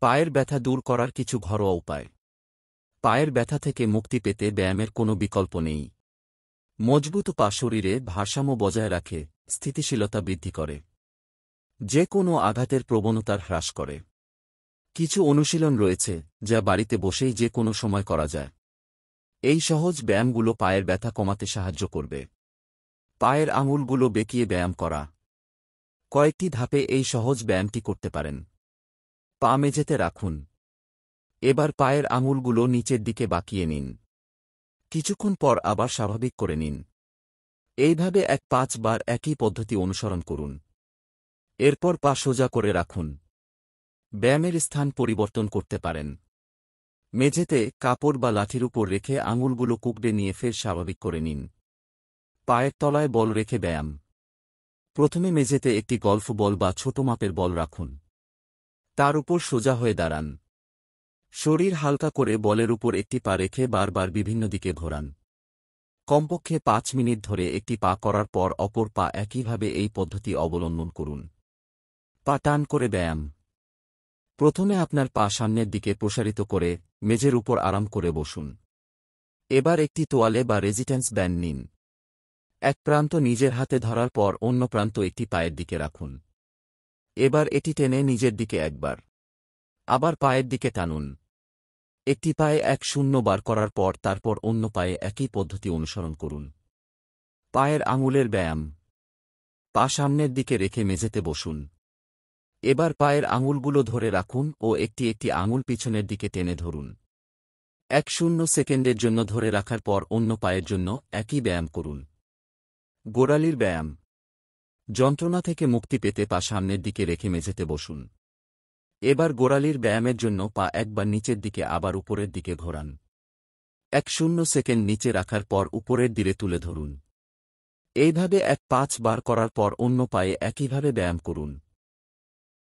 পায়ের ব্যথা দূর করার কিছু ঘরোয়া উপায়। পায়ের ব্যথা থেকে মুক্তি পেতে ব্যায়ামের কোনো বিকল্প নেই। মজবুত পা শরীরে ভারসাম্য বজায় রাখে, স্থিতিশীলতা বৃদ্ধি করে, যে কোনো আঘাতের প্রবণতার হ্রাস করে। কিছু অনুশীলন রয়েছে যা বাড়িতে বসেই যে কোনো সময় করা যায়। এই সহজ ব্যায়ামগুলো পায়ের ব্যথা কমাতে সাহায্য করবে। পায়ের আঙুলগুলো বেঁকিয়ে ব্যায়াম করা। কয়েকটি ধাপে এই সহজ ব্যায়ামটি করতে পারেন। পা মেঝেতে রাখুন। এবার পায়ের আঙুলগুলো নিচের দিকে বাঁকিয়ে নিন। কিছুক্ষণ পর আবার স্বাভাবিক করে নিন। এইভাবে ৫ বার একই পদ্ধতি অনুসরণ করুন। এরপর পা সোজা করে রাখুন। ব্যায়ামের স্থান পরিবর্তন করতে পারেন। মেঝেতে কাপড় বা লাঠির উপর রেখে আঙুলগুলো কুঁকড়ে নিয়ে ফের স্বাভাবিক করে নিন। পায়ের তলায় বল রেখে ব্যায়াম। প্রথমে মেঝেতে একটি গল্ফ বল বা ছোট মাপের বল রাখুন। তার উপর সোজা হয়ে দাঁড়ান। শরীর হালকা করে বলের উপর একটি পা রেখে বারবার বিভিন্ন দিকে ঘোরান। কমপক্ষে ৫ মিনিট ধরে একটি পা করার পর অপর পা একইভাবে এই পদ্ধতি অবলম্বন করুন। পা টান করে ব্যায়াম। প্রথমে আপনার পা সামনের দিকে প্রসারিত করে মেঝের উপর আরাম করে বসুন। এবার একটি তোয়ালে বা রেজিস্ট্যান্স ব্যান্ড নিন। এক প্রান্ত নিজের হাতে ধরার পর অন্য প্রান্ত একটি পায়ের দিকে রাখুন। এবার এটি টেনে নিজের দিকে একবার, আবার পায়ের দিকে টানুন। একটি পায়ে ১-০ বার করার পর তারপর অন্য পায়ে একই পদ্ধতি অনুসরণ করুন। পায়ের আঙুলের ব্যায়াম। পা সামনের দিকে রেখে মেঝেতে বসুন। এবার পায়ের আঙুলগুলো ধরে রাখুন ও একটি একটি আঙুল পিছনের দিকে টেনে ধরুন। ১-০ সেকেন্ডের জন্য ধরে রাখার পর অন্য পায়ের জন্য একই ব্যায়াম করুন। গোড়ালির ব্যায়াম। যন্ত্রণা থেকে মুক্তি পেতে পা সামনের দিকে রেখে মেঝেতে বসুন। এবার গোড়ালির ব্যায়ামের জন্য পা একবার নিচের দিকে আবার উপরের দিকে ঘোরান। ১-০ সেকেন্ড নিচে রাখার পর উপরের দিকে তুলে ধরুন। এইভাবে ৫ বার করার পর অন্য পায়ে একইভাবে ব্যায়াম করুন।